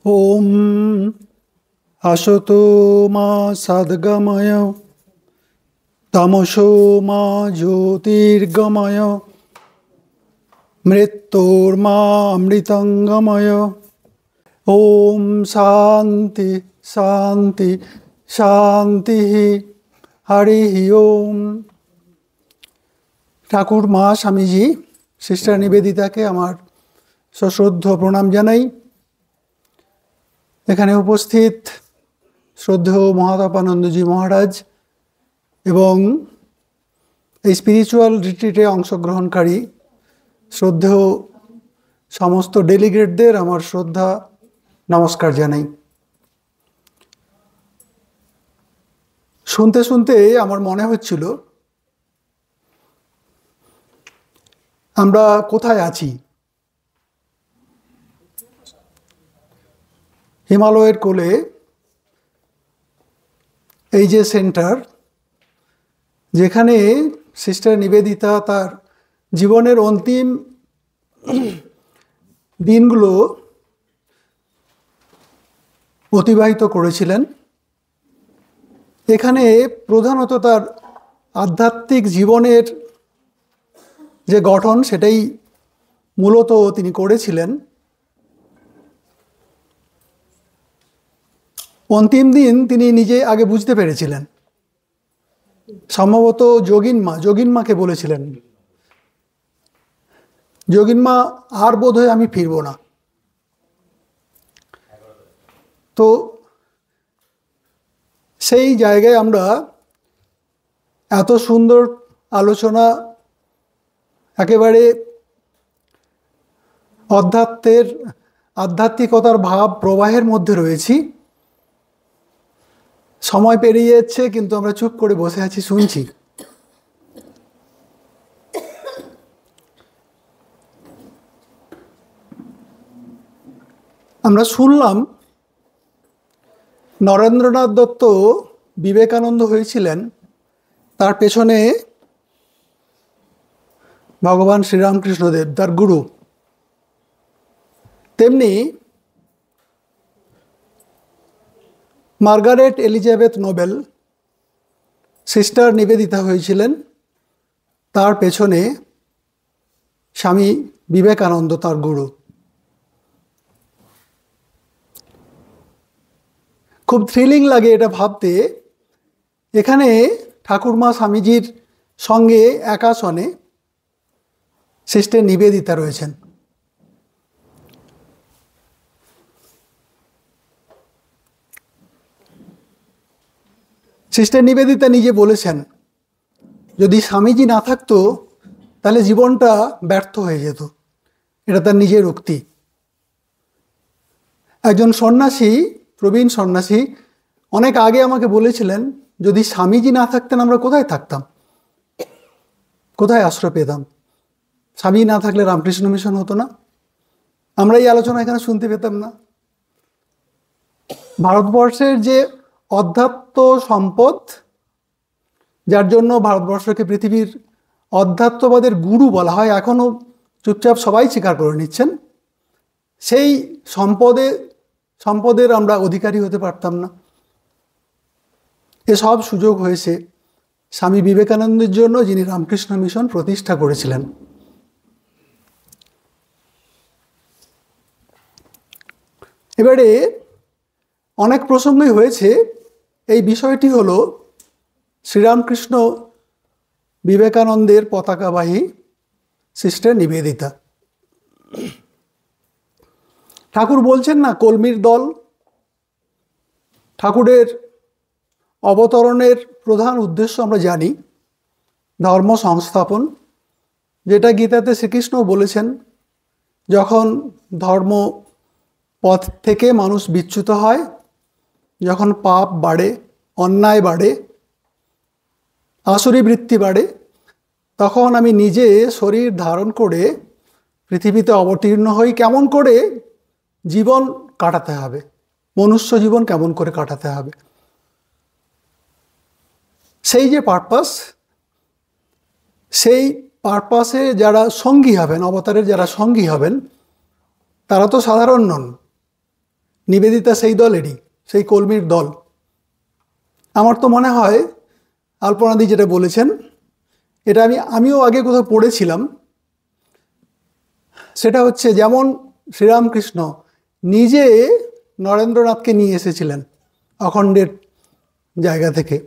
ওম আসতো মা সদ্গময় তমসো মা জ্যোতির্গময় মৃত্যুর্মা অমৃতঙ্গময়। ওম শান্তি শান্তি শান্তি। হরি ওম। ঠাকুর মা স্বামীজি সিস্টার নিবেদিতাকে আমার সশ্রদ্ধ প্রণাম জানাই। এখানে উপস্থিত শ্রদ্ধেয় মহাতাপানন্দজি মহারাজ এবং এই স্পিরিচুয়াল রিট্রিটে অংশগ্রহণকারী শ্রদ্ধেয় সমস্ত ডেলিগেটদের আমার শ্রদ্ধা নমস্কার জানাই। শুনতে শুনতে আমার মনে হচ্ছিল আমরা কোথায় আছি। হিমালয়ের কোলে এই যে সেন্টার, যেখানে সিস্টার নিবেদিতা তার জীবনের অন্তিম দিনগুলো অতিবাহিত করেছিলেন, এখানে প্রধানত তার আধ্যাত্মিক জীবনের যে গঠন সেটাই মূলত তিনি করেছিলেন। অন্তিম দিন তিনি নিজে আগে বুঝতে পেরেছিলেন, সম্ভবত যোগিনমাকে বলেছিলেন, যোগিনমা আর বোধহয় আমি ফিরব না। তো সেই জায়গায় আমরা এত সুন্দর আলোচনা, একেবারে আধ্যাত্মিকতার ভাব প্রবাহের মধ্যে রয়েছি। সময় পেরিয়ে যাচ্ছে কিন্তু আমরা চুপ করে বসে আছি, শুনছি। আমরা শুনলাম নরেন্দ্রনাথ দত্ত বিবেকানন্দ হয়েছিলেন, তার পেছনে ভগবান শ্রীরামকৃষ্ণদেব তার গুরু। তেমনি Margaret Elizabeth Nobel sister Nivedita হয়েছিলেন, তার পেছনে স্বামী বিবেকানন্দ তার গুরু। খুব থ্রিলিং লাগে এটা ভাবতে, এখানে ঠাকুরমা স্বামীজির সঙ্গে এক আসনে সিস্টার নিবেদিতা রয়েছেন। সিস্টার নিবেদিতা নিজে বলেছেন, যদি স্বামীজি না থাকতো তাহলে জীবনটা ব্যর্থ হয়ে যেত। এটা তার নিজের উক্তি। একজন সন্ন্যাসী, প্রবীণ সন্ন্যাসী, অনেক আগে আমাকে বলেছিলেন, যদি স্বামীজি না থাকতেন আমরা কোথায় থাকতাম, কোথায় আশ্রয় পেতাম? স্বামী না থাকলে রামকৃষ্ণ মিশন হতো না, আমরা এই আলোচনা এখানে শুনতে পেতাম না। ভারতবর্ষের যে অধ্যাত্ম সম্পদ, যার জন্য ভারতবর্ষকে পৃথিবীর অধ্যাত্মবাদের গুরু বলা হয়, এখনও চুপচাপ সবাই স্বীকার করে নিচ্ছেন, সেই সম্পদের আমরা অধিকারী হতে পারতাম না। এসব সুযোগ হয়েছে স্বামী বিবেকানন্দের জন্য, যিনি রামকৃষ্ণ মিশন প্রতিষ্ঠা করেছিলেন। এবারে অনেক প্রসঙ্গই হয়েছে, এই বিষয়টি হলো শ্রীরামকৃষ্ণ বিবেকানন্দের পতাকাবাহী সিস্টার নিবেদিতা। ঠাকুর বলছেন না, কলমির দল। ঠাকুরের অবতরণের প্রধান উদ্দেশ্য আমরা জানি, ধর্ম সংস্থাপন, যেটা গীতাতে শ্রীকৃষ্ণ বলেছেন, যখন ধর্ম পথ থেকে মানুষ বিচ্যুত হয়, যখন পাপ বাড়ে, অন্যায় বাড়ে, আসুরি বৃত্তি বাড়ে, তখন আমি নিজে শরীর ধারণ করে পৃথিবীতে অবতীর্ণ হই, কেমন করে জীবন কাটাতে হবে, মনুষ্য জীবন কেমন করে কাটাতে হবে। সেই যে পারপাস, সেই পারপাসে যারা সঙ্গী হবেন, অবতারের যারা সঙ্গী হবেন, তারা তো সাধারণ নন। নিবেদিতা সেই দলেরই, সেই কর্মীর দল। আমার তো মনে হয় আলপনাদি যেটা বলেছেন এটা আমিও আগে কোথাও পড়েছিলাম। সেটা হচ্ছে যেমন শ্রীরামকৃষ্ণ নিজে নরেন্দ্রনাথকে নিয়ে এসেছিলেন অখণ্ডের জায়গা থেকে,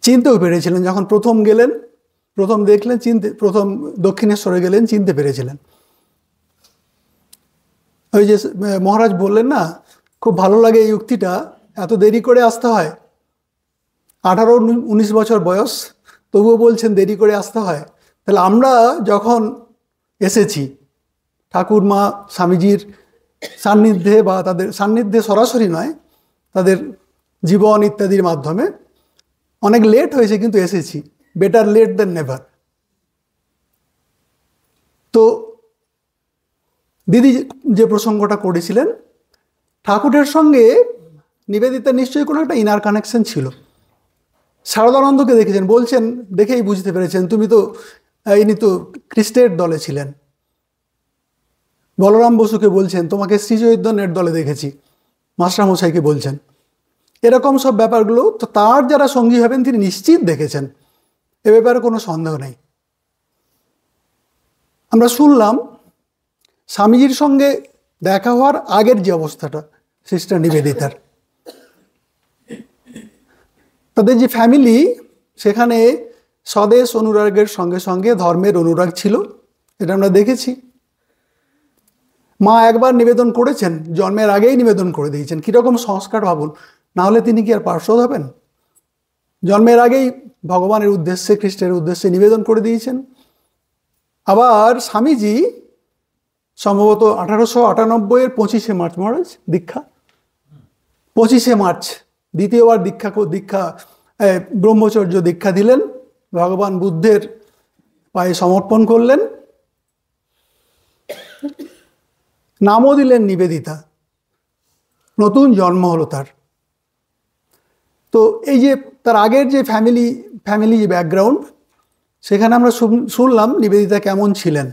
চিনতেও পেরেছিলেন যখন প্রথম গেলেন, প্রথম দেখলেন, প্রথম দক্ষিণেশ্বরে গেলেন, চিনতে পেরেছিলেন। ওই যে মহারাজ বললেন না, খুব ভালো লাগে এই উক্তিটা, এত দেরি করে আসতে হয়, 18-19 বছর বয়স, তবুও বলছেন দেরি করে আসতে হয়। তাহলে আমরা যখন এসেছি ঠাকুরমা স্বামীজির সান্নিধ্যে, বা তাদের সান্নিধ্যে সরাসরি নয়, তাদের জীবন ইত্যাদির মাধ্যমে, অনেক লেট হয়েছে কিন্তু এসেছি, বেটার লেট দেন নেভার। তো দিদি যে প্রসঙ্গটা করেছিলেন, ঠাকুরের সঙ্গে নিবেদিতা নিশ্চয়ই কোনো একটা ইনার কানেকশন ছিল। শারদানন্দকে দেখেছেন, বলছেন, দেখেই বুঝতে পেরেছেন, ইনি তো খ্রিস্টের দলে ছিলেন। বলরাম বসুকে বলছেন, তোমাকে শ্রীচৈতন্যের দলে দেখেছি, মাস্টারমশাইকে বলছেন। এরকম সব ব্যাপারগুলো তো তার যারা সঙ্গী হবেন তিনি নিশ্চিত দেখেছেন, এ ব্যাপারে কোনো সন্দেহ নেই। আমরা শুনলাম স্বামীজির সঙ্গে দেখা হওয়ার আগের যে অবস্থাটা সিস্টার নিবেদিতার, তাদের যে ফ্যামিলি, সেখানে স্বদেশ অনুরাগের সঙ্গে সঙ্গে ধর্মের অনুরাগ ছিল, এটা আমরা দেখেছি। মা একবার নিবেদন করেছেন, জন্মের আগেই নিবেদন করে দিয়েছেন। কীরকম সংস্কার ভাবুন, না হলে তিনি কি আর পার্শ্বদ হবেন? জন্মের আগেই ভগবানের উদ্দেশ্যে, খ্রিস্টের উদ্দেশ্যে নিবেদন করে দিয়েছেন। আবার স্বামীজি সম্ভবত 1898-এর 25শে মার্চ মহারাজ দীক্ষা, 25শে মার্চ দ্বিতীয়বার দীক্ষা ব্রহ্মচর্য দীক্ষা দিলেন, ভগবান বুদ্ধের পায়ে সমর্পণ করলেন, নামও দিলেন নিবেদিতা, নতুন জন্ম হলো তার। তো এই যে তার আগের যে ফ্যামিলি যে ব্যাকগ্রাউন্ড, সেখানে আমরা শুনলাম নিবেদিতা কেমন ছিলেন,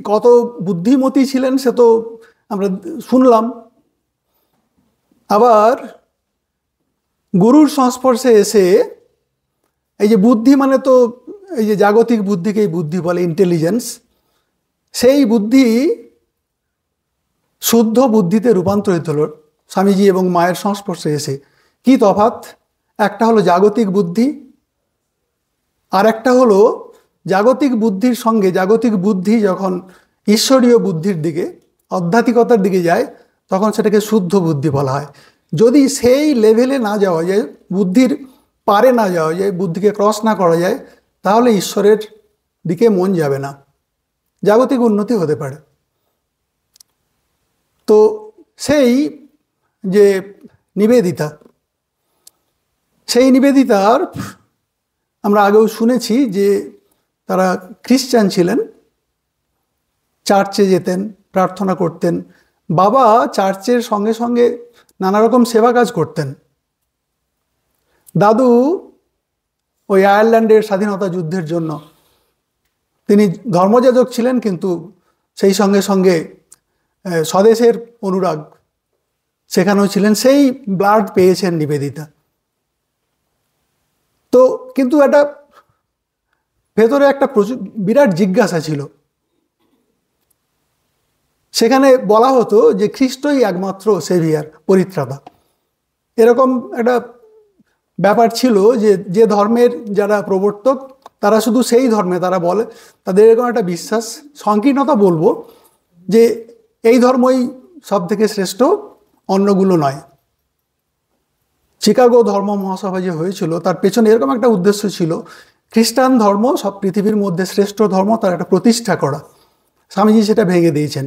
কত বুদ্ধিমতী ছিলেন সে তো আমরা শুনলাম। আবার গুরুর সংস্পর্শে এসে, এই যে বুদ্ধি মানে তো এই যে জাগতিক বুদ্ধিকেই বুদ্ধি বলে, ইন্টেলিজেন্স, সেই বুদ্ধি শুদ্ধ বুদ্ধিতে রূপান্তরিত হল স্বামীজি এবং মায়ের সংস্পর্শে এসে। কি তফাৎ? একটা হলো জাগতিক বুদ্ধি, আর একটা হলো জাগতিক বুদ্ধির সঙ্গে, জাগতিক বুদ্ধি যখন ঈশ্বরীয় বুদ্ধির দিকে, আধ্যাত্মিকতার দিকে যায়, তখন সেটাকে শুদ্ধ বুদ্ধি বলা হয়। যদি সেই লেভেলে না যাওয়া যায়, বুদ্ধির পারে না যাওয়া যায়, বুদ্ধিকে ক্রস না করা যায়, তাহলে ঈশ্বরের দিকে মন যাবে না, জাগতিক উন্নতি হতে পারে। তো সেই যে নিবেদিতা, সেই নিবেদিতার আমরা আগেও শুনেছি যে তারা খ্রিস্টান ছিলেন, চার্চে যেতেন, প্রার্থনা করতেন। বাবা চার্চের সঙ্গে সঙ্গে নানা রকম সেবা কাজ করতেন। দাদু ওই আয়ারল্যান্ডের স্বাধীনতা যুদ্ধের জন্য তিনি ধর্মযাজক ছিলেন, কিন্তু সেই সঙ্গে সঙ্গে স্বদেশের অনুরাগ সেখানেও ছিলেন, সেই ব্লাড পেয়েছেন নিবেদিতা। তো কিন্তু একটা ভেতরে একটা বিরাট জিজ্ঞাসা ছিল। সেখানে বলা হতো যে খ্রিস্টই একমাত্র সেভিয়ার, পরিত্রাতা, এরকম একটা ব্যাপার ছিল। যে ধর্মের যারা প্রবর্তক, তারা শুধু সেই ধর্মে, তারা বলে, তাদের এরকম একটা বিশ্বাস, সংকীর্ণতা বলবো, যে এই ধর্মই সব থেকে শ্রেষ্ঠ, অন্যগুলো নয়। চিকাগো ধর্ম মহাসভা যে হয়েছিল, তার পেছনে এরকম একটা উদ্দেশ্য ছিল, খ্রিস্টান ধর্ম সব পৃথিবীর মধ্যে শ্রেষ্ঠ ধর্ম, তার একটা প্রতিষ্ঠা করা। স্বামীজি সেটা ভেঙে দিয়েছেন,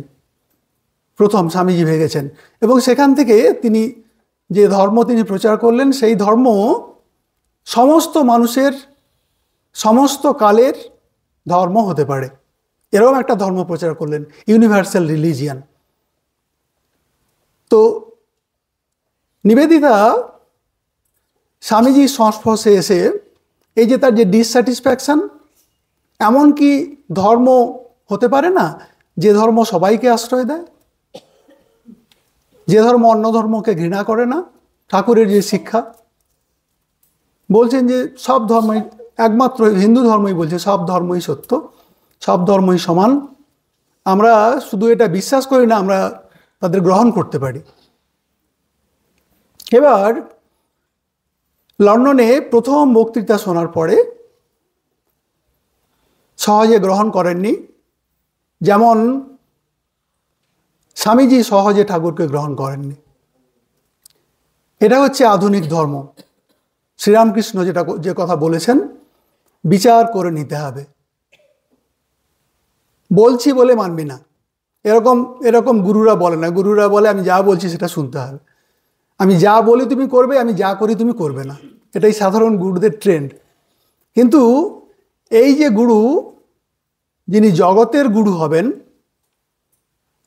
প্রথম স্বামীজি ভেঙেছেন, এবং সেখান থেকে তিনি যে ধর্ম তিনি প্রচার করলেন, সেই ধর্ম সমস্ত মানুষের, সমস্ত কালের ধর্ম হতে পারে, এরকম একটা ধর্ম প্রচার করলেন, ইউনিভার্সাল রিলিজিয়ান। তো নিবেদিতা স্বামীজির সংস্পর্শে এসে এই যে তার যে ডিসস্যাটিসফ্যাকশান, এমনকি ধর্ম হতে পারে না যে ধর্ম সবাইকে আশ্রয় দেয়, যে ধর্ম অন্য ধর্মকে ঘৃণা করে না। ঠাকুরের যে শিক্ষা বলছেন যে সব ধর্মই, একমাত্র হিন্দু ধর্মই বলছে সব ধর্মই সত্য, সব ধর্মই সমান। আমরা শুধু এটা বিশ্বাস করি না, আমরা তাদের গ্রহণ করতে পারি। এবার লন্ডনে প্রথম বক্তৃতা শোনার পরে সহজে গ্রহণ করেননি, যেমন স্বামীজি সহজে ঠাকুরকে গ্রহণ করেননি। এটা হচ্ছে আধুনিক ধর্ম। শ্রীরামকৃষ্ণ যে কথা বলেছেন, বিচার করে নিতে হবে, বলছি বলে মানবি না, এরকম গুরুরা বলে না। গুরুরা বলে আমি যা বলছি সেটা শুনতে হবে, আমি যা বলি তুমি করবে, আমি যা করি তুমি করবে না। এটাই সাধারণ গুরুদের ট্রেন্ড। কিন্তু এই যে গুরু, যিনি জগতের গুরু হবেন,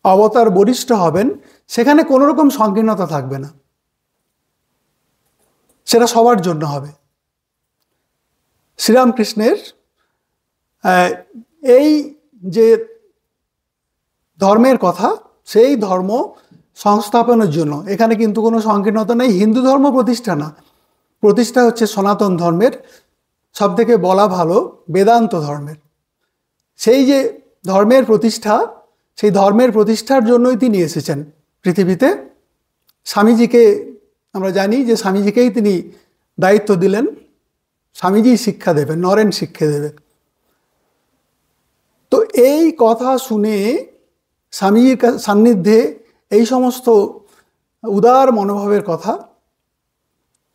অবতার বরিষ্ঠ হবেন, সেখানে কোনো রকম সংকীর্ণতা থাকবে না, সেটা সবার জন্য হবে। শ্রীরামকৃষ্ণের এই যে ধর্মের কথা, সেই ধর্ম সংস্থাপনের জন্য এখানে কিন্তু কোনো সংকীর্ণতা নেই। হিন্দু ধর্ম প্রতিষ্ঠা না, প্রতিষ্ঠা হচ্ছে সনাতন ধর্মের, সব থেকে বলা ভালো বেদান্ত ধর্মের। সেই যে ধর্মের প্রতিষ্ঠা, সেই ধর্মের প্রতিষ্ঠার জন্যই তিনি এসেছেন পৃথিবীতে। স্বামীজিকে আমরা জানি যে স্বামীজিকেই তিনি দায়িত্ব দিলেন, স্বামীজি শিক্ষা দেবেন, নরেন শিক্ষা দেবে। তো এই কথা শুনে, স্বামীজির সান্নিধ্যে এই সমস্ত উদার মনোভাবের কথা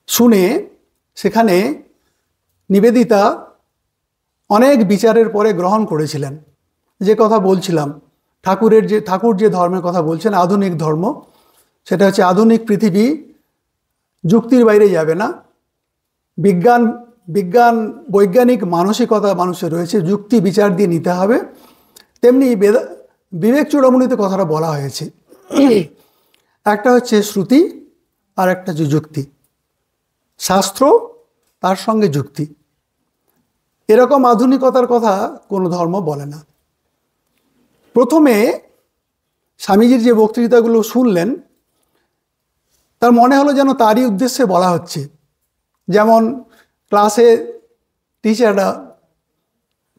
শুনে, সেখানে নিবেদিতা অনেক বিচারের পরে গ্রহণ করেছিলেন। যে কথা বলছিলাম, ঠাকুর যে ধর্মের কথা বলছেন, আধুনিক ধর্ম, সেটা হচ্ছে আধুনিক পৃথিবী যুক্তির বাইরে যাবে না। বৈজ্ঞানিক মানসিকতা মানুষের রয়েছে, যুক্তি বিচার দিয়ে নিতে হবে। তেমনি বিবেক চূড়ামণিতে কথাটা বলা হয়েছে, একটা হচ্ছে শ্রুতি আর একটা হচ্ছে যুক্তি, শাস্ত্র তার সঙ্গে যুক্তি। এরকম আধুনিকতার কথা কোনো ধর্ম বলে না। প্রথমে স্বামীজির যে বক্তৃতাগুলো শুনলেন, তার মনে হলো যেন তারই উদ্দেশ্যে বলা হচ্ছে। যেমন ক্লাসে টিচাররা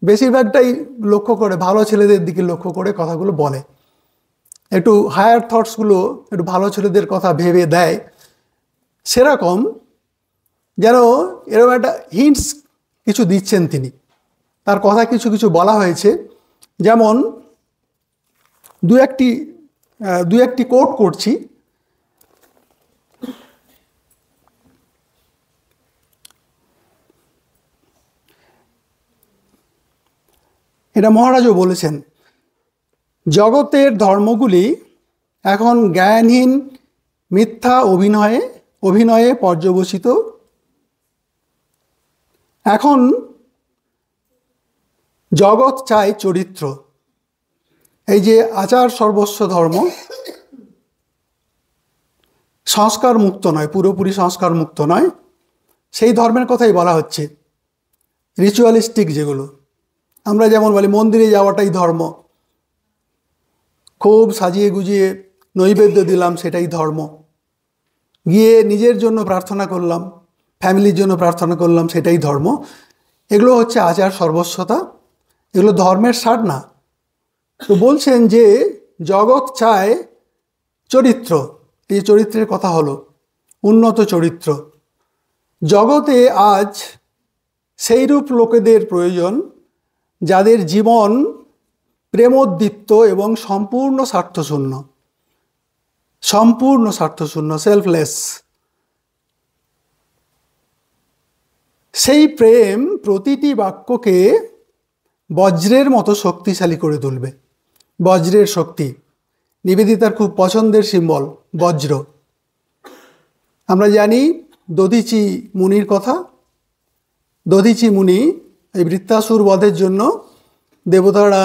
বেশিরভাগটাই লক্ষ্য করে, ভালো ছেলেদের দিকে লক্ষ্য করে কথাগুলো বলে, একটু হায়ার থটসগুলো একটু ভালো ছেলেদের কথা ভেবে দেয়। সেরকম যেন এরকম একটা হিন্টস কিছু দিচ্ছেন তিনি, তার কথা কিছু কিছু বলা হয়েছে। যেমন দু একটি কোট করছি। এটা মহারাজও বলেছেন, জগতের ধর্মগুলি এখন জ্ঞানহীন মিথ্যা অভিনয়ে পর্যবসিত। এখন জগৎ চায় চরিত্র। এই যে আচার সর্বস্ব ধর্ম, সংস্কার মুক্ত নয়, পুরোপুরি সংস্কার মুক্ত নয়, সেই ধর্মের কথাই বলা হচ্ছে। রিচুয়ালিস্টিক যেগুলো আমরা যেমন বলি মন্দিরে যাওয়াটাই ধর্ম, খুব সাজিয়ে গুজিয়ে নৈবেদ্য দিলাম সেটাই ধর্ম, গিয়ে নিজের জন্য প্রার্থনা করলাম, ফ্যামিলির জন্য প্রার্থনা করলাম, সেটাই ধর্ম। এগুলো হচ্ছে আচার সর্বস্বতা, এগুলো ধর্মের সার না। তো বলছেন যে জগৎ চায় চরিত্র। এই চরিত্রের কথা হলো উন্নত চরিত্র। জগতে আজ সেইরূপ লোকেদের প্রয়োজন যাদের জীবন প্রেমোদ্দীপ্ত এবং সম্পূর্ণ স্বার্থশূন্য, সেলফলেস। সেই প্রেম প্রতিটি বাক্যকে বজ্রের মতো শক্তিশালী করে তুলবে। বজ্রের শক্তি নিবেদিতার খুব পছন্দের সিম্বল বজ্র। আমরা জানি দধিচি মুনির কথা। দধিচি মুনি এই বৃত্তাসুর বধের জন্য দেবতারা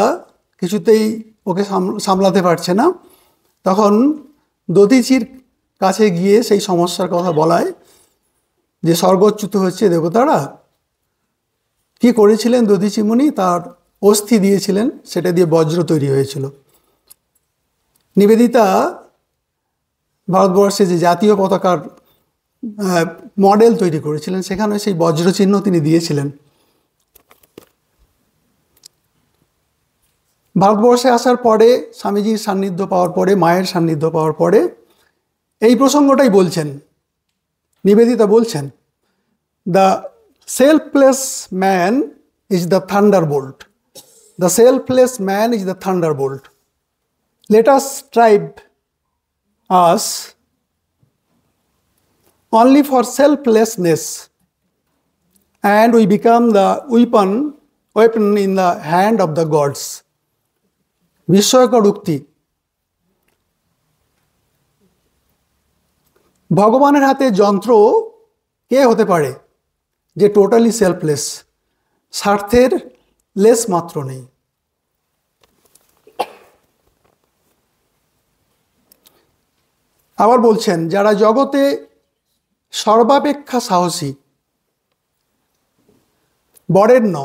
কিছুতেই ওকে সামলাতে পারছে না। তখন দধিচির কাছে গিয়ে সেই সমস্যার কথা বলায় যে স্বর্গচ্যুত হচ্ছে দেবতারা। কি করেছিলেন দধিচি মুনি, তার অস্থি দিয়েছিলেন, সেটা দিয়ে বজ্র তৈরি হয়েছিল। নিবেদিতা ভারতবর্ষে যে জাতীয় পতাকার মডেল তৈরি করেছিলেন, সেখানে সেই বজ্রচিহ্ন তিনি দিয়েছিলেন। ভারতবর্ষে আসার পরে, স্বামীজির সান্নিধ্য পাওয়ার পরে, মায়ের সান্নিধ্য পাওয়ার পরে এই প্রসঙ্গটাই বলছেন। নিবেদিতা বলছেন, the selfless man is the Thunderbolt, the selfless man is the Thunderbolt, let us strive us only for selflessness and we become the weapon in the hand of the gods. বিস্ময়কর উক্তি। ভগবানের হাতে যন্ত্র কে হতে পারে যে টোটালি সেলফলেস, স্বার্থের less মাত্র নেই। আবার বলছেন, যারা জগতে সর্বাপেক্ষা সাহসী, বরেণ্য,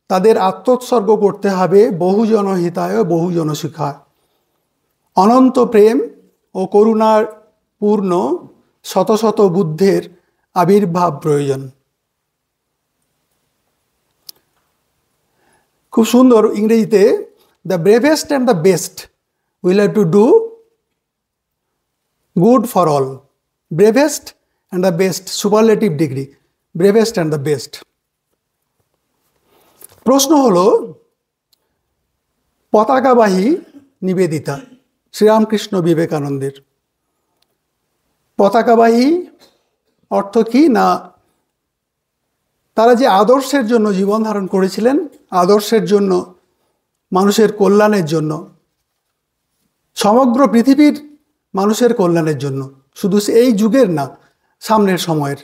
তাদের আত্মোৎসর্গ করতে হবে বহুজন হিতায় বহুজন সুখায়। অনন্ত প্রেম ও করুণার পূর্ণ শত শত বুদ্ধের আবির্ভাব প্রয়োজন। খুব সুন্দর ইংরেজিতে, the bravest and the best will have to do good for all. Bravest and the best, superlative degree, bravest and the best. প্রশ্ন হলো, পতাকাবাহী নিবেদিতা শ্রীরামকৃষ্ণ বিবেকানন্দের, পতাকাবাহী অর্থ কি না, তারা যে আদর্শের জন্য জীবন ধারণ করেছিলেন, আদর্শের জন্য, মানুষের কল্যাণের জন্য, সমগ্র পৃথিবীর মানুষের কল্যাণের জন্য, শুধু এই যুগের না, সামনের সময়ের।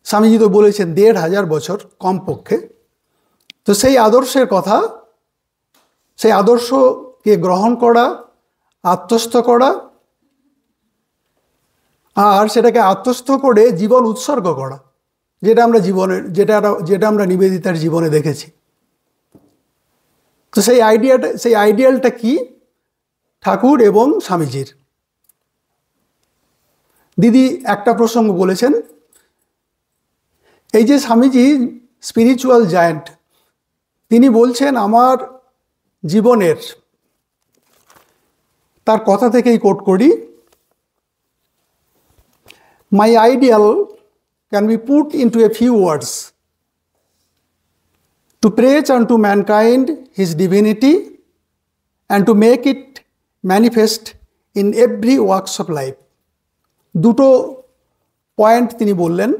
স্বামীজি তো বলেছেন 1500 বছর কমপক্ষে। তো সেই আদর্শের কথা, সেই আদর্শকে গ্রহণ করা, আত্মস্থ করা, আর সেটাকে আত্মস্থ করে জীবন উৎসর্গ করা, যেটা আমরা যেটা আমরা নিবেদিতার জীবনে দেখেছি। তো সেই আইডিয়ালটা কি? ঠাকুর এবং স্বামীজির। দিদি একটা প্রসঙ্গ বলেছেন, এই যে স্বামীজি স্পিরিচুয়াল জায়ান্ট, তিনি বলছেন আমার জীবনের, তার কথা থেকেই কোট করি, my ideal can be put into a few words, to preach unto mankind his divinity and to make it manifest in every works of life. দুটো পয়েন্ট তিনি বললেন।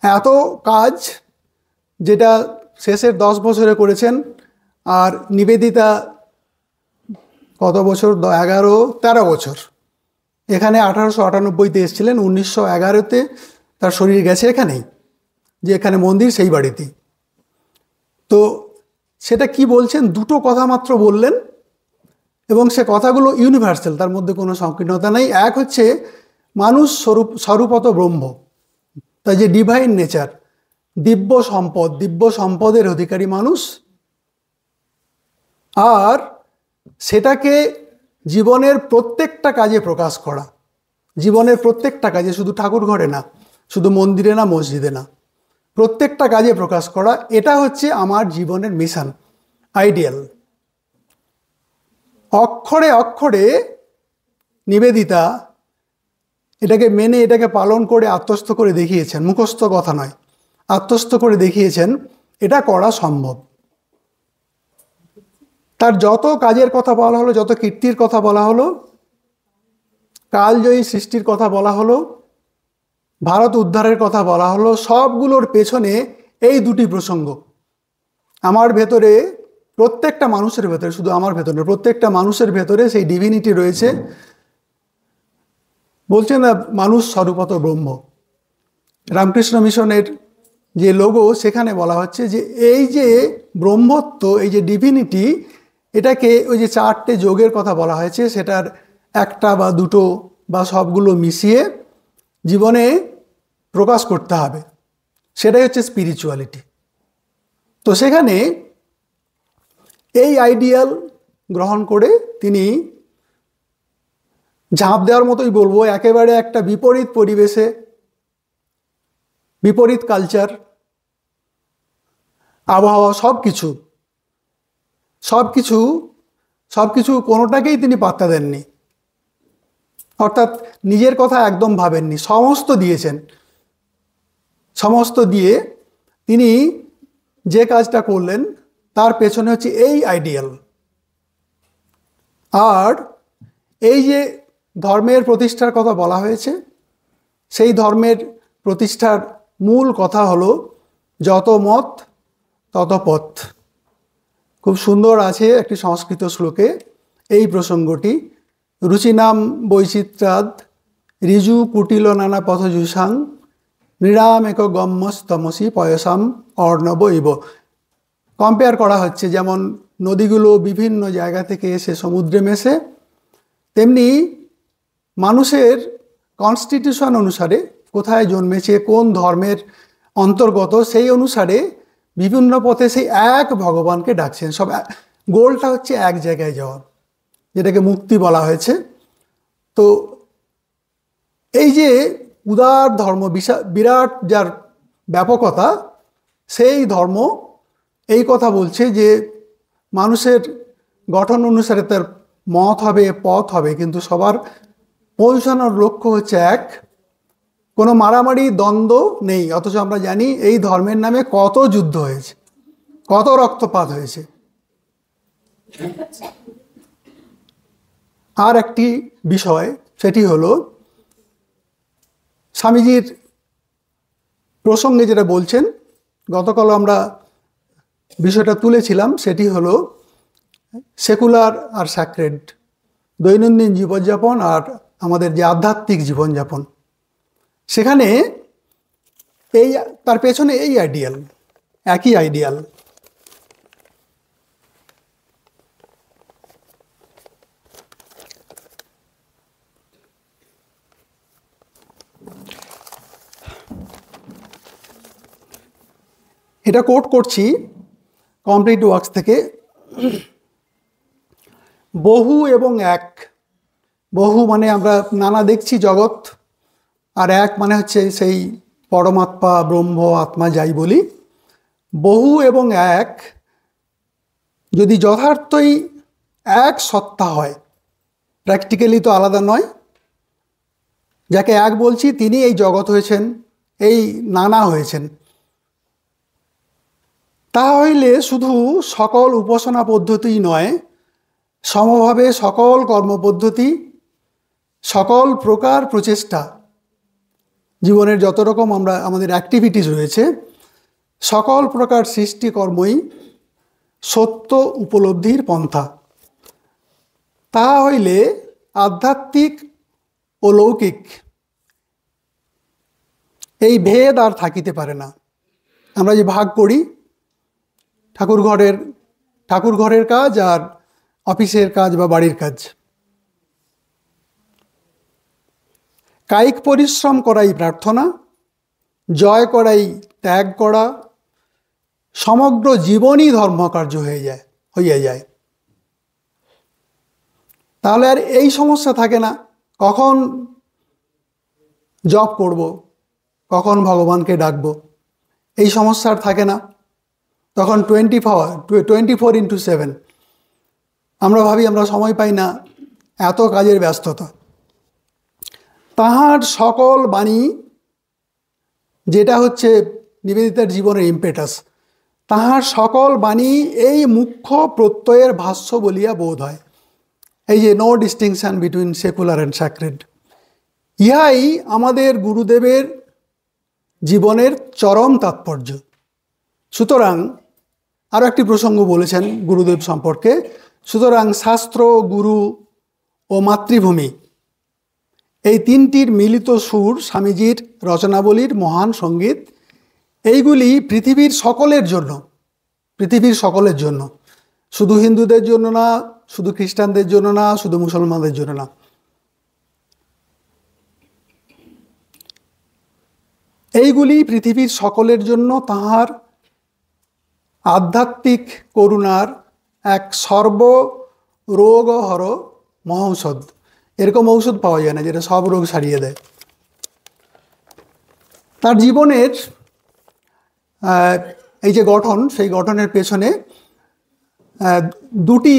এত কাজ যেটা শেষের 10 বছরে করেছেন, আর নিবেদিতা কত বছর, 13 বছর। এখানে 1898-তে এসেছিলেন, 1911-তে তার শরীর গেছে এখানেই, যে এখানে মন্দির সেই বাড়িতেই। তো সেটা কি বলছেন, দুটো কথা মাত্র বললেন, এবং সে কথাগুলো ইউনিভার্সাল, তার মধ্যে কোনো সংকীর্ণতা নেই। এক হচ্ছে মানুষ স্বরূপত ব্রহ্ম, তাই যে ডিভাইন নেচার, দিব্য সম্পদের অধিকারী মানুষ, আর সেটাকে জীবনের প্রত্যেকটা কাজে প্রকাশ করা, জীবনের প্রত্যেকটা কাজে, শুধু ঠাকুর ঘরে না, শুধু মন্দিরে না, মসজিদে না, প্রত্যেকটা কাজে প্রকাশ করা, এটা হচ্ছে আমার জীবনের মিশন, আইডিয়াল। অক্ষরে অক্ষরে নিবেদিতা এটাকে মেনে, এটাকে পালন করে আত্মস্থ করে দেখিয়েছেন। মুখস্থ কথা নয়, আত্মস্থ করে দেখিয়েছেন এটা করা সম্ভব। তার যত কাজের কথা বলা হলো, যত কীর্তির কথা বলা হলো, কালজয়ী সৃষ্টির কথা বলা হলো, ভারত উদ্ধারের কথা বলা হলো, সবগুলোর পেছনে এই দুটি প্রসঙ্গ। আমার ভেতরে, প্রত্যেকটা মানুষের ভেতরে, শুধু আমার ভেতরে, প্রত্যেকটা মানুষের ভেতরে সেই ডিভিনিটি রয়েছে। বলছেন না, মানুষ স্বরূপত ব্রহ্ম। রামকৃষ্ণ মিশনের যে লোগো, সেখানে বলা হচ্ছে যে এই যে ব্রহ্মত্ব, এই যে ডিভিনিটি, এটাকে ওই যে 4টে যোগের কথা বলা হয়েছে, সেটার একটা বা দুটো বা সবগুলো মিশিয়ে জীবনে প্রকাশ করতে হবে। সেটাই হচ্ছে স্পিরিচুয়ালিটি। তো সেখানে এই আইডিয়াল গ্রহণ করে তিনি ঝাঁপ দেওয়ার মতোই বলবো, একেবারে একটা বিপরীত পরিবেশে, বিপরীত কালচার, আবহাওয়া, সব কিছু কোনোটাকেই তিনি পাত্তা দেননি। অর্থাৎ নিজের কথা একদম ভাবেননি, সমস্ত দিয়েছেন। সমস্ত দিয়ে তিনি যে কাজটা করলেন তার পেছনে হচ্ছে এই আইডিয়াল। আর এই যে ধর্মের প্রতিষ্ঠার কথা বলা হয়েছে, সেই ধর্মের প্রতিষ্ঠার মূল কথা হলো যত মত তত পথ। খুব সুন্দর আছে একটি সংস্কৃত শ্লোকে এই প্রসঙ্গটি। রুচিনাম বৈচিত্রাদ ঋজু কুটিল নানা পথজুষাং নৃরাম এক গম্যস্তমসি পয়সাম অর্ণব ইব। কম্পেয়ার করা হচ্ছে, যেমন নদীগুলো বিভিন্ন জায়গা থেকে এসে সমুদ্রে মেশে, তেমনি মানুষের কনস্টিটিউশন অনুসারে কোথায় জন্মেছে, কোন ধর্মের অন্তর্গত, সেই অনুসারে বিভিন্ন পথে সেই এক ভগবানকে ডাকছেন। সব গোলটা হচ্ছে এক জায়গায় যাওয়া, যেটাকে মুক্তি বলা হয়েছে। তো এই যে উদার ধর্ম, বিরাট যার ব্যাপকতা, সেই ধর্ম এই কথা বলছে যে মানুষের গঠন অনুসারে তার মত হবে, পথ হবে, কিন্তু সবার পৌঁছানোর লক্ষ্য হচ্ছে এক। কোনো মারামারি দ্বন্দ্ব নেই। অথচ আমরা জানি এই ধর্মের নামে কত যুদ্ধ হয়েছে, কত রক্তপাত হয়েছে। আর একটি বিষয়, সেটি হলো স্বামীজির প্রসঙ্গে যেটা বলছেন, গতকাল আমরা বিষয়টা তুলেছিলাম, সেটি হলো সেকুলার আর স্যাক্রেড, দৈনন্দিন জীবনযাপন আর আমাদের যে আধ্যাত্মিক জীবনযাপন। সেখানে এই তার পেছনে এই আইডিয়াল, একই আইডিয়াল। এটা কোট করছি কমপ্লিট ওয়ার্কস থেকে। বহু এবং এক, বহু মানে আমরা নানা দেখছি জগৎ, আর এক মানে হচ্ছে সেই পরমাত্মা, ব্রহ্ম, আত্মা যাই বলি। বহু এবং এক যদি যথার্থই এক সত্তা হয়, প্র্যাকটিক্যালি তো আলাদা নয়, যাকে এক বলছি তিনি এই জগৎ হয়েছেন, এই নানা হয়েছেন। তা হইলে শুধু সকল উপাসনা পদ্ধতিই নয়, সমভাবে সকল কর্মপদ্ধতি, সকল প্রকার প্রচেষ্টা, জীবনের যত রকম আমাদের অ্যাক্টিভিটিস রয়েছে, সকল প্রকার সৃষ্টিকর্মই সত্য উপলব্ধির পন্থা। তা হইলে আধ্যাত্মিক ও লৌকিক এই ভেদ আর থাকিতে পারে না। আমরা যে ভাগ করি, ঠাকুর ঘরের কাজ আর অফিসের কাজ বা বাড়ির কাজ, কায়িক পরিশ্রম করাই প্রার্থনা, জয় করাই ত্যাগ করা, সমগ্র জীবনই ধর্মকার্য হইয়া যায়। তাহলে আর এই সমস্যা থাকে না, কখন জপ করব, কখন ভগবানকে ডাকবো, এই সমস্যা আর থাকে না। তখন 24/7 আমরা ভাবি আমরা সময় পাই না, এত কাজের ব্যস্ততা। তাহার সকল বাণী, যেটা হচ্ছে নিবেদিতার জীবনের ইম্পেটাস, তাহার সকল বাণী এই মুখ্য প্রত্যয়ের ভাষ্য বলিয়া বোধ হয়। এই যে no distinction between secular and sacred, ইহাই আমাদের গুরুদেবের জীবনের চরম তাৎপর্য। সুতরাং আরও একটি প্রসঙ্গ বলেছেন গুরুদেব সম্পর্কে। সুতরাং শাস্ত্র, গুরু ও মাতৃভূমি, এই তিনটির মিলিত সুর স্বামীজির রচনাবলীর মহান সঙ্গীত। এইগুলি পৃথিবীর সকলের জন্য, শুধু হিন্দুদের জন্য না, শুধু খ্রিস্টানদের জন্য না, শুধু মুসলমানদের জন্য না। এইগুলি পৃথিবীর সকলের জন্য তাহার আধ্যাত্মিক করুণার এক সর্বরোগহর মহৌষধ। এরকম ঔষধ পাওয়া যায় না যেটা সব রোগ সারিয়ে দেয়। তার জীবনের এই যে গঠন, সেই গঠনের পেছনে দুটি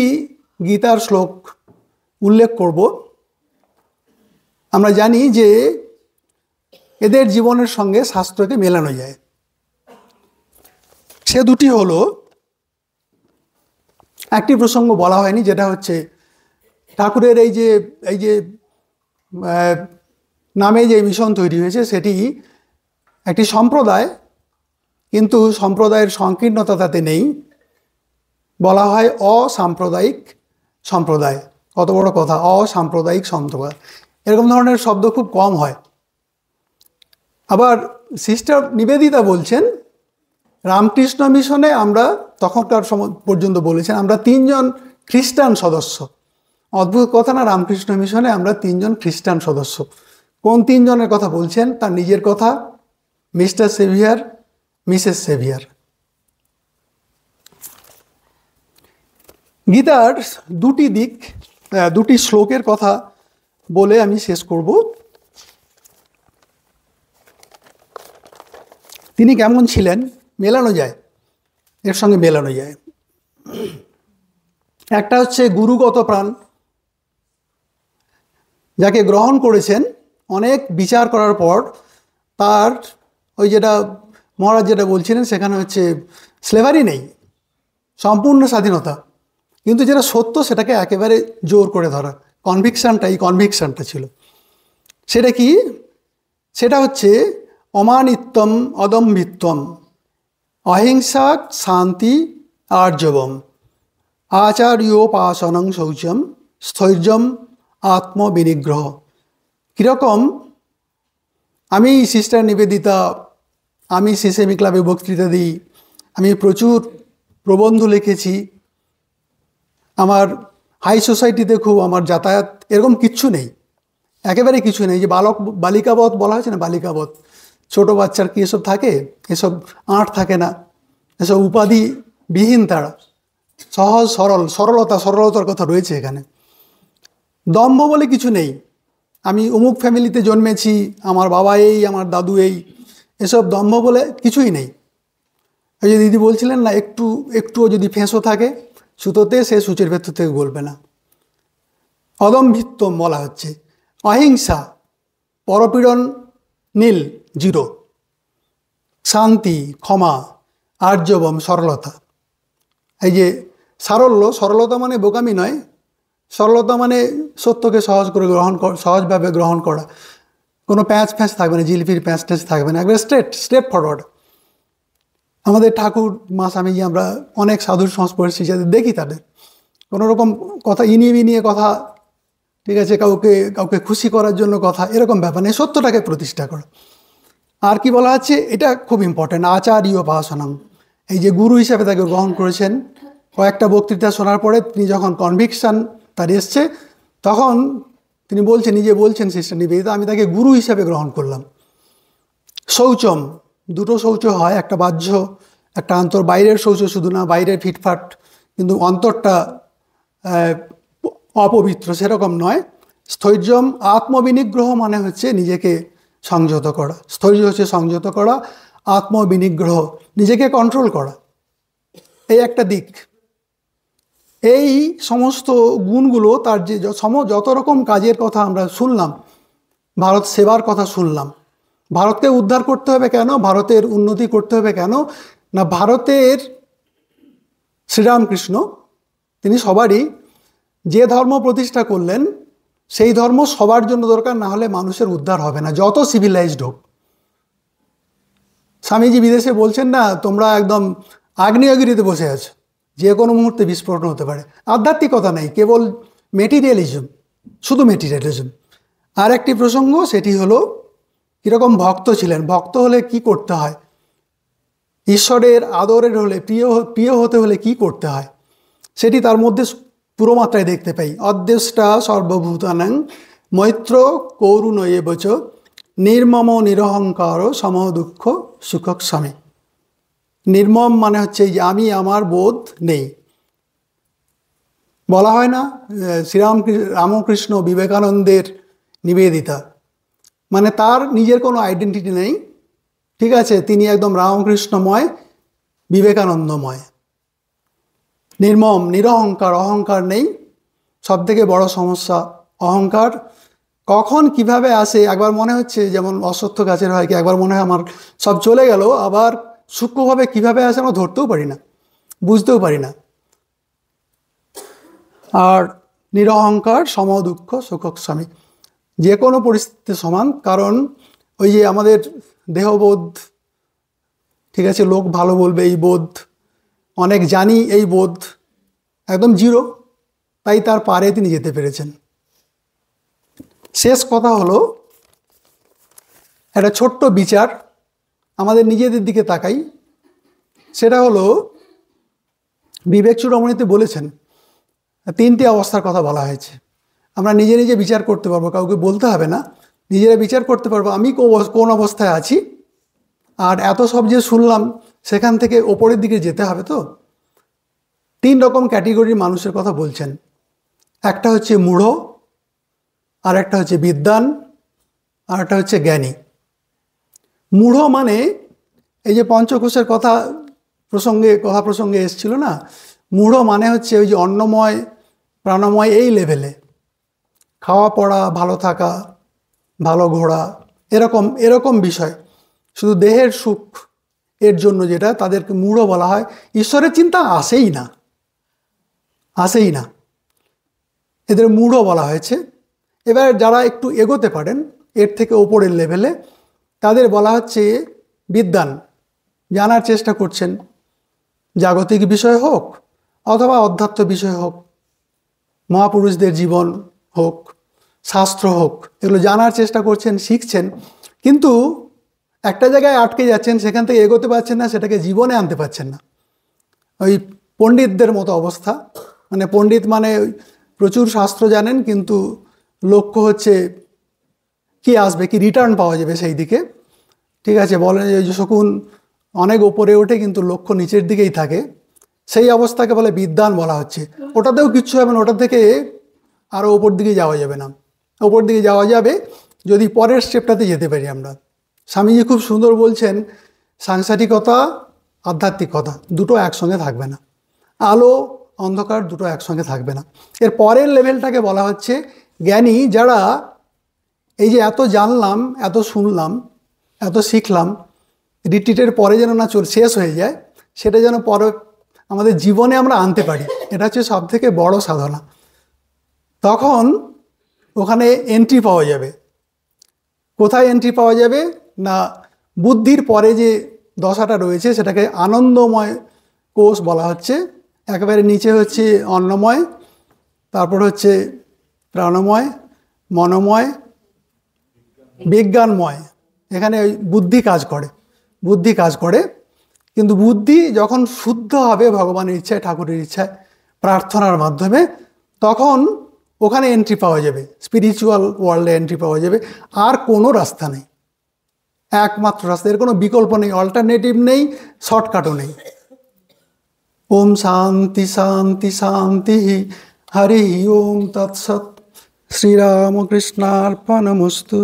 গীতার শ্লোক উল্লেখ করব। আমরা জানি যে এদের জীবনের সঙ্গে শাস্ত্রকে মেলানো যায়। সে দুটি হলো, একটি প্রসঙ্গ বলা হয়নি, যেটা হচ্ছে ঠাকুরের এই যে নামে যে মিশন তৈরি হয়েছে সেটি একটি সম্প্রদায়, কিন্তু সম্প্রদায়ের সংকীর্ণতা তাতে নেই। বলা হয় অসাম্প্রদায়িক সম্প্রদায়। কত বড় কথা, অসাম্প্রদায়িক সম্প্রদায়। এরকম ধরনের শব্দ খুব কম হয়। আবার সিস্টার নিবেদিতা বলছেন, রামকৃষ্ণ মিশনে আমরা তখনকার সময় পর্যন্ত বলেছেন আমরা 3 জন খ্রিস্টান সদস্য। অদ্ভুত কথা না, রামকৃষ্ণ মিশনে আমরা 3 জন খ্রিস্টান সদস্য। কোন 3 জনের কথা বলছেন? তার নিজের কথা, মিস্টার সেভিয়ার, মিসেস সেভিয়ার। গীতার দুটি দিক, দুটি শ্লোকের কথা বলে আমি শেষ করব। তিনি কেমন ছিলেন মেলানো যায়, এর সঙ্গে মেলানো যায়। একটা হচ্ছে গুরুগত প্রাণ, যাকে গ্রহণ করেছেন অনেক বিচার করার পর। তার ওই যেটা মহারাজ যেটা বলছিলেন, সেখানে হচ্ছে স্লেভারি নেই, সম্পূর্ণ স্বাধীনতা, কিন্তু যেটা সত্য সেটাকে একেবারে জোর করে ধরা, কনভিকশনটা ছিল। সেটা কি? সেটা হচ্ছে অমানিত্যম অদম্ভিত্বম অহিংসা শান্তি আর্জবম আচার্যোপাসনং শৌচম স্থৈর্যম আত্মবিনিগ্রহ। কীরকম? আমি সিস্টার নিবেদিতা, আমি সিসেমি ক্লাবে বক্তৃতা দিই, আমি প্রচুর প্রবন্ধ লিখেছি, আমার হাই সোসাইটিতে খুব আমার যাতায়াত, এরকম কিচ্ছু নেই, একেবারে কিছু নেই। যে বালিকাবধ বলা হয়েছে না, বালিকাবধ, ছোট বাচ্চার কি এসব থাকে? এসব আঁট থাকে না, এসব উপাধিবিহীন তারা, সহজ সরল, সরলতার কথা রয়েছে এখানে। দম্ভ বলে কিছু নেই। আমি অমুক ফ্যামিলিতে জন্মেছি, আমার বাবা এই, আমার দাদু এই, এসব দম্ভ বলে কিছুই নেই। ওই যে দিদি বলছিলেন না, একটুও যদি ফেঁসো থাকে সুতোতে, সে সূচের ভেতর থেকে গলবে না। অদম্ভিত্বম বলা হচ্ছে। অহিংসা, পরপীড়ন নীল, 0। শান্তি, ক্ষমা, আর্জবম, সরলতা। এই যে সরলতা মানে বোকামি নয়, সরলতা মানে সত্যকে সহজভাবে গ্রহণ করা। কোনো প্যাঁচ থাকবে না, জিলিপির প্যাঁচ থাকবে না, একবার স্ট্রেট ফরওয়ার্ড। আমাদের ঠাকুর মা স্বামীজি, আমরা অনেক সাধুর সংস্পর্শে যাদের দেখি, তাদের কোনো রকম কথা ইনিয়ে কথা, ঠিক আছে, কাউকে খুশি করার জন্য কথা, এরকম ব্যাপার নেই, সত্যটাকে প্রতিষ্ঠা করা। আর কি বলা আছে, এটা খুব ইম্পর্টেন্ট, আচার্যোপাসনং। এই যে গুরু হিসাবে তাকে গ্রহণ করেছেন, কয়েকটা বক্তৃতা শোনার পরে তিনি যখন কনভিকশন তার এসছে, তখন তিনি নিজে বলছেন সিস্টার নিবেদিতা, আমি তাকে গুরু হিসাবে গ্রহণ করলাম। শৌচম, 2টো শৌচ হয়, একটা বাহ্য, একটা বাইরের শৌচ শুধু না, বাইরের ফিটফাট কিন্তু অন্তরটা অপবিত্র, সেরকম নয়। স্থৈর্যম, আত্মবিনিগ্রহ মানে হচ্ছে নিজেকে সংযত করা। স্থৈর্য হচ্ছে সংযত করা, আত্মবিনিগ্রহ নিজেকে কন্ট্রোল করা, এই একটা দিক। এই সমস্ত গুণগুলো তার যে যত রকম কাজের কথা আমরা শুনলাম, ভারত সেবার কথা শুনলাম, ভারতকে উদ্ধার করতে হবে কেন, ভারতের উন্নতি করতে হবে কেন না, ভারতের শ্রীরামকৃষ্ণ তিনি সবারই যে ধর্ম প্রতিষ্ঠা করলেন, সেই ধর্ম সবার জন্য দরকার, না হলে মানুষের উদ্ধার হবে না, যত সিভিলাইজড হোক। স্বামীজি বিদেশে বলছেন না, তোমরা একদম আগ্নেয়গিরিতে বসে আছো, যে কোনো মুহূর্তে বিস্ফোরণ হতে পারে। আধ্যাত্মিকতা নেই, কেবল মেটেরিয়ালিজম, শুধু মেটেরিয়ালিজম। আর একটি প্রসঙ্গ, সেটি হলো কীরকম ভক্ত ছিলেন, ভক্ত হলে কি করতে হয়, ঈশ্বরের আদরের হলে, প্রিয় হতে হলে কি করতে হয়, সেটি তার মধ্যে পুরো মাত্রায় দেখতে পাই। অদ্দেষ্টা সর্বভূতানাং মৈত্র করুণয়েবচ নির্মম নিরহংকার সমদুঃখ সুখক্ষমে। নির্মম মানে হচ্ছে এই যে আমি আমার বোধ নেই। বলা হয় না রামকৃষ্ণ বিবেকানন্দের নিবেদিতা, মানে তার নিজের কোনো আইডেন্টিটি নেই, ঠিক আছে, তিনি একদম রামকৃষ্ণময়, বিবেকানন্দময়। নির্মম, নিরহংকার, অহংকার নেই। সব থেকে বড় সমস্যা অহংকার। কখন কিভাবে আসে একবার মনে হচ্ছে যেমন অশ্বত্থ গাছের হয় কি, একবার মনে হয় আমার সব চলে গেল, আবার সূক্ষ্মভাবে কিভাবে আসে আমরা ধরতেও পারি না, বুঝতেও পারি না। আর নিরহংকার, সম দুঃখ সুখক স্বামী, যে কোনো পরিস্থিতিতে সমান। কারণ ওই যে আমাদের দেহবোধ, ঠিক আছে, লোক ভালো বলবে এই বোধ, অনেক জানি এই বোধ একদম জিরো, তাই তার পারে তিনি যেতে পেরেছেন। শেষ কথা হলো একটা ছোট্ট বিচার, আমাদের নিজেদের দিকে তাকাই। সেটা হলো বিবেক চূড়ামণিতে বলেছেন, তিনটি অবস্থার কথা বলা হয়েছে। আমরা নিজে নিজে বিচার করতে পারবো, কাউকে বলতে হবে না, নিজেরা বিচার করতে পারবো আমি কোন অবস্থায় আছি। আর এত সব যে শুনলাম সেখান থেকে ওপরের দিকে যেতে হবে। তো 3 রকম ক্যাটেগরির মানুষের কথা বলছেন। একটা হচ্ছে মূঢ়, আর একটা হচ্ছে বিদ্বান, আর একটা হচ্ছে জ্ঞানী। মূঢ় মানে এই যে পঞ্চকোষের কথা প্রসঙ্গে এসেছিল না, মূঢ় মানে হচ্ছে ওই যে অন্নময় প্রাণময় এই লেভেলে, খাওয়া পড়া, ভালো থাকা, ভালো ঘোরা, এরকম বিষয়, শুধু দেহের সুখ এর জন্য যেটা, তাদেরকে মূঢ় বলা হয়। ঈশ্বরের চিন্তা আসেই না, এদের মূঢ় বলা হয়েছে। এবার যারা একটু এগোতে পারেন এর থেকে ওপরের লেভেলে, তাদের বলা হচ্ছে বিদ্বান, জানার চেষ্টা করছেন, জাগতিক বিষয় হোক অথবা অধ্যাত্ম বিষয় হোক, মহাপুরুষদের জীবন হোক, শাস্ত্র হোক, এগুলো জানার চেষ্টা করছেন, শিখছেন, কিন্তু একটা জায়গায় আটকে যাচ্ছেন, সেখান থেকে এগোতে পারছেন না, সেটাকে জীবনে আনতে পারছেন না। ওই পণ্ডিতদের মতো অবস্থা, মানে পণ্ডিত মানে প্রচুর শাস্ত্র জানেন, কিন্তু লক্ষ্য হচ্ছে কি আসবে, কি রিটার্ন পাওয়া যাবে সেই দিকে, ঠিক আছে। বলেন যে শকুন অনেক ওপরে ওঠে কিন্তু লক্ষ্য নিচের দিকেই থাকে, সেই অবস্থাকে বলে বিদ্বান বলা হচ্ছে। ওটাতেও কিচ্ছু হবে না, ওটা থেকে আরও ওপর দিকে যাওয়া যাবে না। ওপর দিকে যাওয়া যাবে যদি পরের স্টেপটাতে যেতে পারি আমরা। স্বামীজি খুব সুন্দর বলছেন, সাংসারিকতা আধ্যাত্মিকতা দুটো একসঙ্গে থাকবে না, আলো অন্ধকার দুটো একসঙ্গে থাকবে না। এর পরের লেভেলটাকে বলা হচ্ছে জ্ঞানী, যারা এই যে এত জানলাম, এত শুনলাম, এত শিখলাম, রিট্রিটের পরে যেন না শেষ হয়ে যায়, সেটা যেন পরে আমাদের জীবনে আমরা আনতে পারি, এটা হচ্ছে সব থেকে বড় সাধনা। তখন ওখানে এন্ট্রি পাওয়া যাবে। কোথায় এন্ট্রি পাওয়া যাবে না, বুদ্ধির পরে যে দশাটা রয়েছে সেটাকে আনন্দময় কোষ বলা হচ্ছে। একেবারে নিচে হচ্ছে অন্নময়, তারপর হচ্ছে প্রাণময়, মনোময়, বিজ্ঞানময়। এখানে বুদ্ধি কাজ করে, কিন্তু বুদ্ধি যখন শুদ্ধ হবে ভগবানের ইচ্ছায়, ঠাকুরের ইচ্ছায়, প্রার্থনার মাধ্যমে, তখন ওখানে এন্ট্রি পাওয়া যাবে, স্পিরিচুয়াল ওয়ার্ল্ডে এন্ট্রি পাওয়া যাবে। আর কোনো রাস্তা নেই, একমাত্র রাস্তা, এর কোনো বিকল্প নেই, অল্টারনেটিভ নেই, শর্টকাটও নেই। ওম শান্তি শান্তি শান্তি, হরি ওম তৎসৎ। শ্রীরামকৃষ্ণার্পণমস্তু।